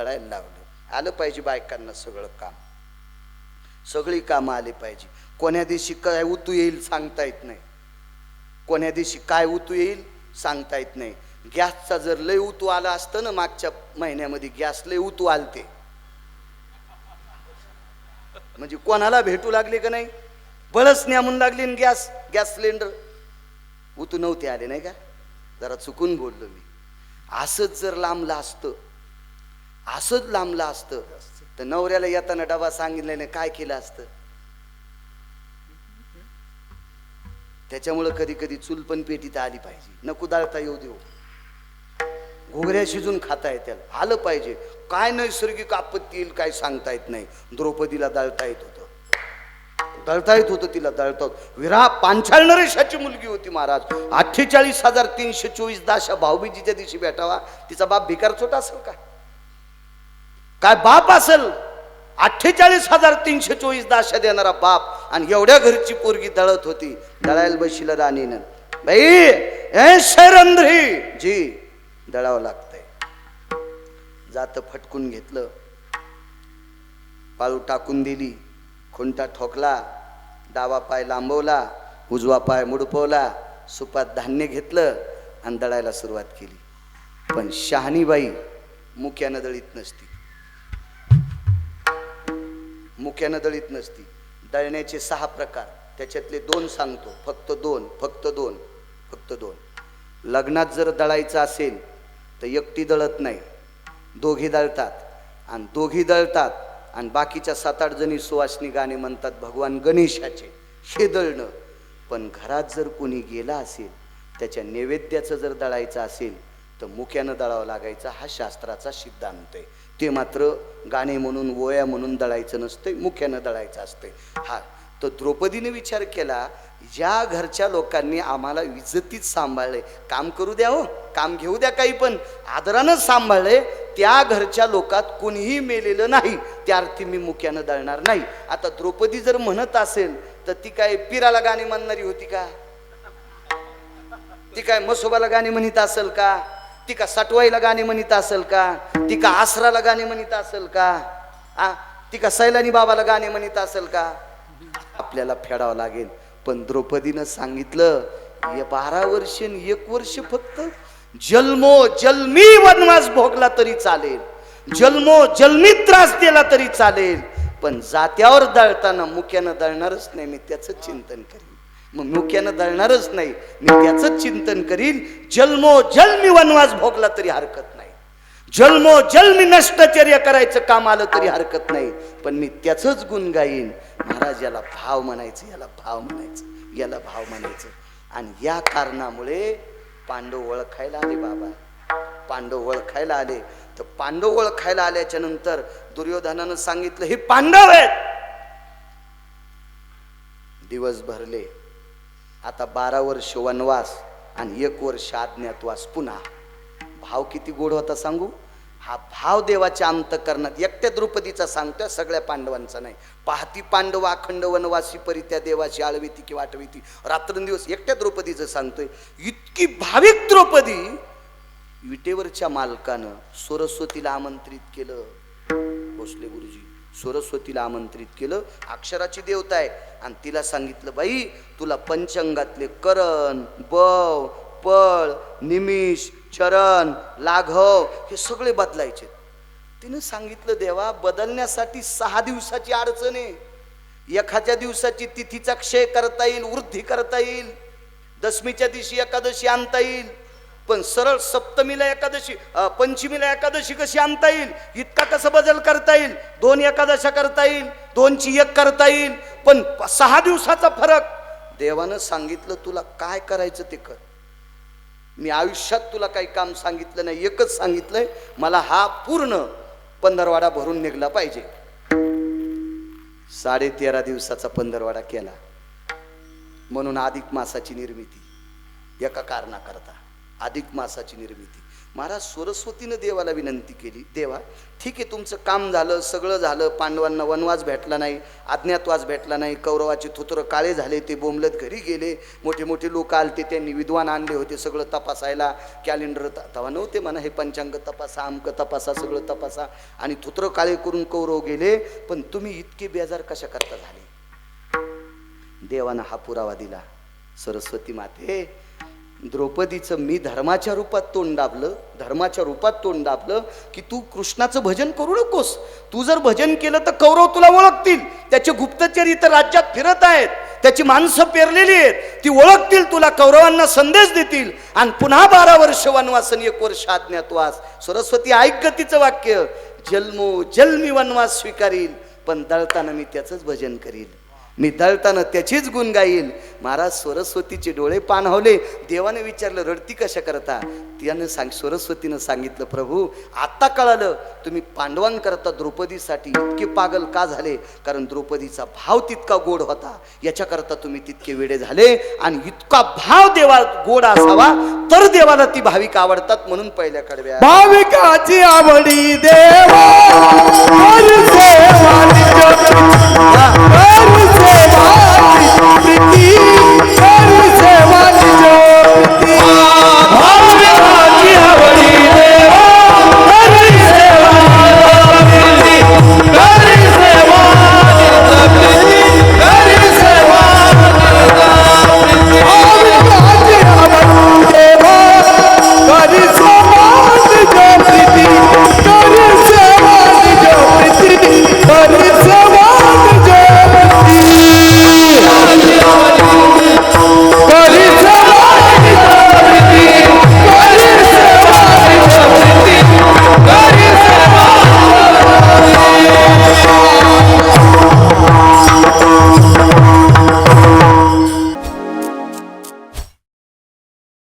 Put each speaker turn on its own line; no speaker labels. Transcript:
दळायला लावलं. आलं पाहिजे बायकांना सगळं काम, सगळी कामं आली पाहिजे. कोण्या दिवशी काय उतू येईल सांगता येत नाही, कोण्या दिवशी काय उतू येईल सांगता येत नाही. गॅसचा जर लय उतू आला असतं ना, मागच्या महिन्यामध्ये गॅस लय उतू आलते, म्हणजे कोणाला भेटू लागले का नाही, बळच न्यामून लागली गॅस सिलेंडर, उतू नव्हते आले नाही का. जरा चुकून बोललो मी. असंच जर लांबलं असतं, असंच लांबलं असतं तर नवऱ्याला येताना डबा सांगितल्याने काय केलं असतं. त्याच्यामुळं कधी कधी चूल पण पेटीत आली पाहिजे, नको दाळता येऊ देऊ, घोगऱ्या शिजून खाता येत्याला, आलं पाहिजे. काय नैसर्गिक आपत्ती येईल काय सांगता येत नाही. द्रौपदीला दळता येत होतं, दळता येत होतं तिला, दळतात. विरा पांचाळ नरेशाची मुलगी होती महाराज. 48,324 दाशा भाऊबीजीच्या दिवशी भेटावा. तिचा बाप भिकार छोटा असेल का, काय बाप असेल. 48,324 दाशा देणारा बाप, आणि एवढ्या घरची पोरगी दळत होती. दळायला बशीला राणीनं, बाई ए शरंध्री जी दळावं लागतंय. जात फटकून घेतलं, पाळू टाकून दिली, खुंटा ठोकला, डावा पाय लांबवला, उजवा पाय मुडपवला, सुपात धान्य घेतलं आणि दळायला सुरुवात केली. पण शहाणीबाई मुक्यानं दळीत नसती, मुक्यानं दळीत नसती. दळण्याचे 6 प्रकार, त्याच्यातले 2 सांगतो, फक्त दोन. लग्नात जर दळायचं असेल तर एकटी दळत नाही, दोघी दळतात, आणि दोघी दळतात आणि बाकीच्या 7-8 जणी सुवासनी गाणे म्हणतात भगवान गणेशाचे, हे दळणं. पण घरात जर कोणी गेला असेल, त्याच्या नैवेद्याचं जर दळायचं असेल तर मुक्यानं दळावं लागायचं, हा शास्त्राचा सिद्धांत आहे. ते मात्र गाणे म्हणून वोया म्हणून दळायचं नसते, मुख्यानं दळायचं असते. हा तर द्रौपदीने विचार केला, ज्या घरच्या लोकांनी आम्हाला इज्जतीत सांभाळले, काम करू द्या हो, काम घेऊ द्या काही पण, आदरानं सांभाळले, त्या घरच्या लोकात कोणीही मेलेलं नाही, त्या अर्थी मी मुख्यानं दळणार नाही. आता द्रौपदी जर म्हणत असेल तर ती काय पिराला गाणी म्हणणारी होती का, ती काय मसोबाला गाणी म्हणत असेल का, ती का सटवाईला गाणी म्हणत असेल का, ती का आसराला गाणी म्हणत असेल का, ती का सैलानी बाबाला गाणी म्हणत असेल का. आपल्याला फेडावं लागेल. पण द्रौपदीनं सांगितलं, 12 वर्ष 1 वर्ष फक्त जन्मी वनवास भोगला तरी चालेल, जन्मी त्रास दिला तरी चालेल, पण जात्यावर दळताना मुक्यानं दळणारच नाही, मी त्याचं चिंतन करीन. मग मुक्यानं दळणारच नाही, मी त्याचं चिंतन करीन. जन्मी वनवास भोगला तरी हरकत नाही, जन्मी नष्टचर्य करायचं काम आलं तरी हरकत नाही, पण मी त्याचंच गुण गाईन. महाराज याला भाव म्हणायचं, याला भाव म्हणायचं, याला भाव म्हणायचं. आणि या कारणामुळे पांडव ओळखायला आले. बाबा पांडव ओळखायला आले. तर पांडव ओळखायला आल्याच्या नंतर दुर्योधनानं सांगितलं, हे पांडव आहेत. दिवस भरले. आता 12 वर्ष वनवास आणि 1 वर्ष अज्ञातवास. पुन्हा भाव किती गोड होता सांगू. हा भाव देवाच्या अंतःकरणात, एकट्या द्रौपदीचा सांगतोय, सगळ्या पांडवांचा नाही. पाहती पांडव अखंड वनवासी परित्या देवाची आळविती की वाटविती, रात्रंदिवस एकट्या द्रौपदीचं सांगतोय. इतकी भाविक द्रौपदी, विटेवरच्या मालकानं सरस्वतीला आमंत्रित केलं. भोसले गुरुजी सरस्वतीला आमंत्रित केलं. अक्षराची देवता आहे. आणि तिला सांगितलं, बाई तुला पंचांगातले करण, बव, पळ, निमिष, चरण, लाघव हे सगळे बदलायचे. तिने सांगितलं, देवा बदलण्यासाठी 6 दिवसाची अडचण आहे. एखाद्या दिवसाची तिथीचा क्षय करता येईल, वृद्धी करता येईल, दशमीच्या दिवशी एकादशी आणता येईल, पण सरळ सप्तमीला एकादशी, पंचमीला एकादशी कशी आणता येईल, इतका कसं बदल करता येईल. 2 एकादशा करता येईल, 2ची 1 करता येईल, पण 6 दिवसाचा फरक. देवानं सांगितलं, तुला काय करायचं ते कर. मी आयुष्यात तुला काही काम सांगितलं नाही, एकच सांगितलंय, मला हा पूर्ण 15वाडा भरून निघला पाहिजे. 13.5 दिवसाचा 15वाडा केला. म्हणून अधिक मासाची निर्मिती, एका कारणाकरता अधिक मासाची निर्मिती. महाराज सरस्वतीनं देवाला विनंती केली, देवा ठीक आहे तुमचं काम झालं, सगळं झालं, पांडवांना वनवास भेटला नाही, अज्ञातवास भेटला नाही, कौरवाचे थुत्र काळे झाले, ते बोंबलत घरी गेले, मोठे मोठे लोक आलते, त्यांनी विद्वान आणले होते सगळं तपासायला, कॅलेंडर तेव्हा नव्हते म्हणा, हे पंचांग तपासा, अमक तपासा, सगळं तपासा, आणि थुत्र काळे करून कौरव गेले, पण तुम्ही इतके बेजार कशा करता झाले? देवानं हा पुरावा दिला, सरस्वती माते द्रौपदीचं मी धर्माच्या रूपात तोंड दाबलं, धर्माच्या रूपात तोंड दाबलं की तू कृष्णाचं भजन करू नकोस, तू जर भजन केलं तर कौरव तुला ओळखतील, त्याचे गुप्तचर इथं राज्यात फिरत आहेत, त्याची माणसं पेरलेली आहेत, ती ओळखतील तुला, कौरवांना संदेश देतील, आणि पुन्हा 12 वर्ष वनवास आणि 1 वर्ष अज्ञातवास. सरस्वती ऐक तिचं वाक्य, जन्मी वनवास स्वीकारील, पण दळताना मी त्याचंच भजन करील, मी दळताना त्याचीच गुण गाईल. महाराज सरस्वतीचे डोळे पाणावले, देवाने विचारलं रडती कशा करता? त्यानं सरस्वतीनं सांगितलं, प्रभू आता कळालं तुम्ही पांडवांकरता द्रौपदीसाठी इतके पागल का झाले, कारण द्रौपदीचा भाव तितका गोड होता, याच्याकरता तुम्ही तितके वेडे झाले, आणि इतका भाव देवा गोड असावा तर देवाला ती भाविक आवडतात, म्हणून पहिल्या कडव्या
भाविकाची आवडी देवा